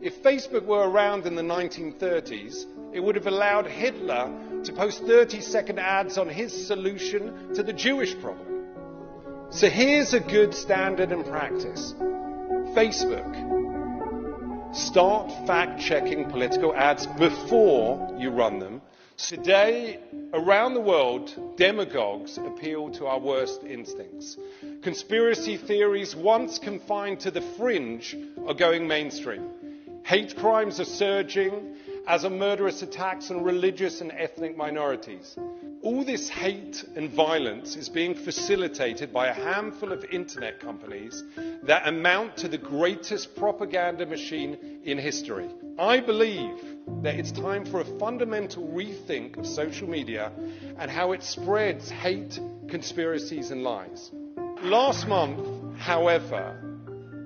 If Facebook were around in the 1930s, it would have allowed Hitler to post 30-second ads on his solution to the Jewish problem. So here's a good standard and practice. Facebook, start fact-checking political ads before you run them. Today, around the world, demagogues appeal to our worst instincts. Conspiracy theories, once confined to the fringe, are going mainstream. Hate crimes are surging, as are murderous attacks on religious and ethnic minorities. All this hate and violence is being facilitated by a handful of internet companies that amount to the greatest propaganda machine in history. I believe that it's time for a fundamental rethink of social media and how it spreads hate, conspiracies and lies. Last month, however,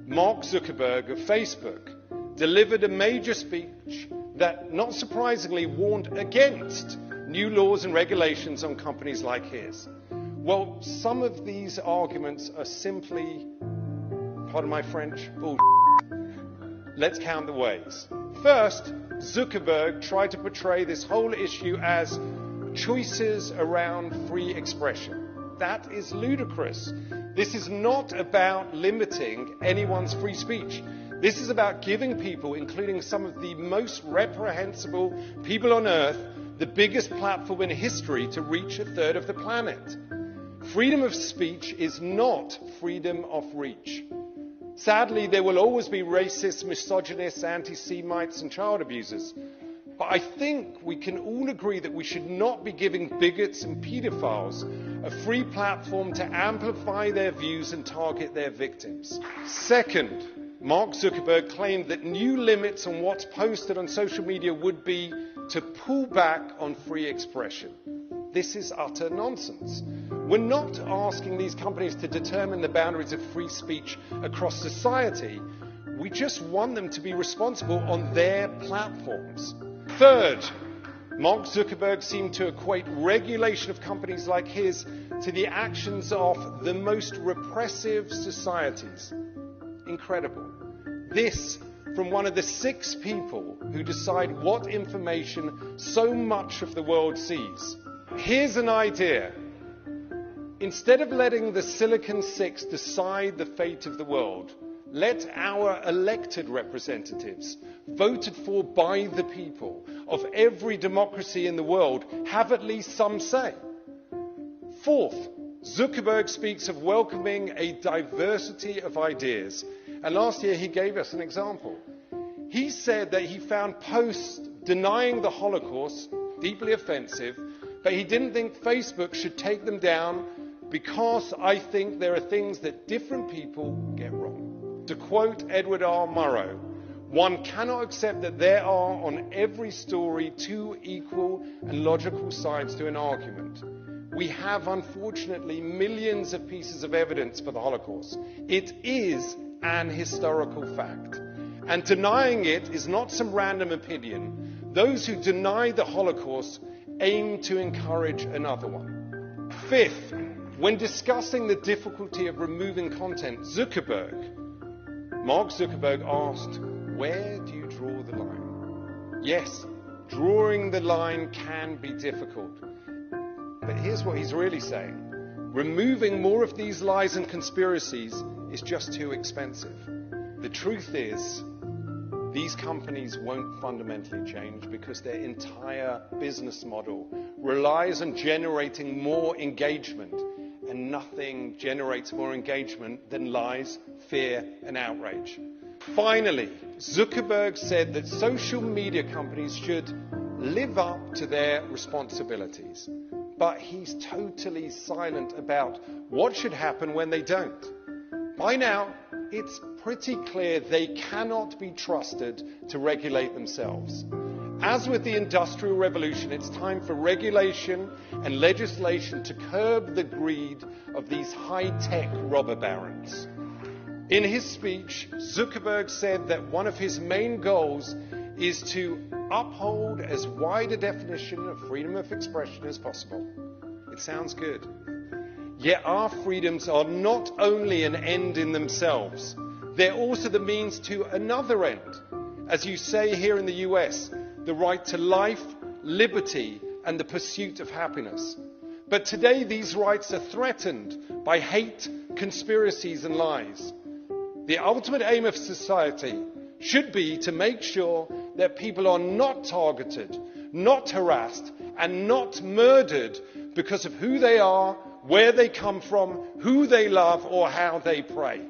Mark Zuckerberg of Facebook delivered a major speech that, not surprisingly, warned against new laws and regulations on companies like his. Well, some of these arguments are simply, pardon my French, bullshit. Let's count the ways. First, Zuckerberg tried to portray this whole issue as choices around free expression. That is ludicrous. This is not about limiting anyone's free speech. This is about giving people, including some of the most reprehensible people on earth, the biggest platform in history to reach a third of the planet. Freedom of speech is not freedom of reach. Sadly, there will always be racists, misogynists, anti-Semites and child abusers. But I think we can all agree that we should not be giving bigots and paedophiles a free platform to amplify their views and target their victims. Second, Mark Zuckerberg claimed that new limits on what's posted on social media would be to pull back on free expression. This is utter nonsense. We're not asking these companies to determine the boundaries of free speech across society. We just want them to be responsible on their platforms. Third, Mark Zuckerberg seemed to equate regulation of companies like his to the actions of the most repressive societies. Incredible. This from one of the 6 people who decide what information so much of the world sees. Here's an idea. Instead of letting the Silicon Six decide the fate of the world, let our elected representatives, voted for by the people of every democracy in the world, have at least some say. Fourth, Zuckerberg speaks of welcoming a diversity of ideas. And last year he gave us an example. He said that he found posts denying the Holocaust deeply offensive, but he didn't think Facebook should take them down because I think there are things that different people get wrong. To quote Edward R. Murrow, one cannot accept that there are on every story 2 equal and logical sides to an argument. We have, unfortunately, millions of pieces of evidence for the Holocaust. It is an historical fact. And denying it is not some random opinion. Those who deny the Holocaust aim to encourage another one. Fifth, when discussing the difficulty of removing content, Mark Zuckerberg asked, where do you draw the line? Yes, drawing the line can be difficult. But here's what he's really saying. Removing more of these lies and conspiracies is just too expensive. The truth is, these companies won't fundamentally change because their entire business model relies on generating more engagement, and nothing generates more engagement than lies, fear, and outrage. Finally, Zuckerberg said that social media companies should live up to their responsibilities. But he's totally silent about what should happen when they don't. By now, it's pretty clear they cannot be trusted to regulate themselves. As with the Industrial Revolution, it's time for regulation and legislation to curb the greed of these high-tech robber barons. In his speech, Zuckerberg said that one of his main goals is to uphold as wide a definition of freedom of expression as possible. It sounds good. Yet our freedoms are not only an end in themselves, they're also the means to another end, as you say here in the US, the right to life, liberty, and the pursuit of happiness. But today these rights are threatened by hate, conspiracies, and lies. The ultimate aim of society should be to make sure that people are not targeted, not harassed, and not murdered because of who they are, where they come from, who they love, or how they pray.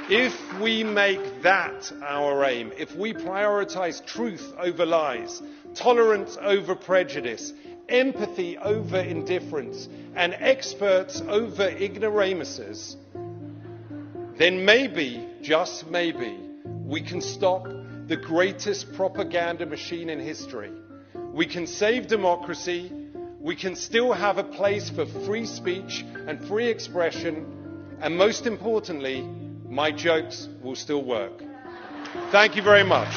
If we make that our aim, if we prioritize truth over lies, tolerance over prejudice, empathy over indifference, and experts over ignoramuses, then maybe, just maybe, we can stop the greatest propaganda machine in history. We can save democracy. We can still have a place for free speech and free expression. And most importantly, my jokes will still work. Thank you very much.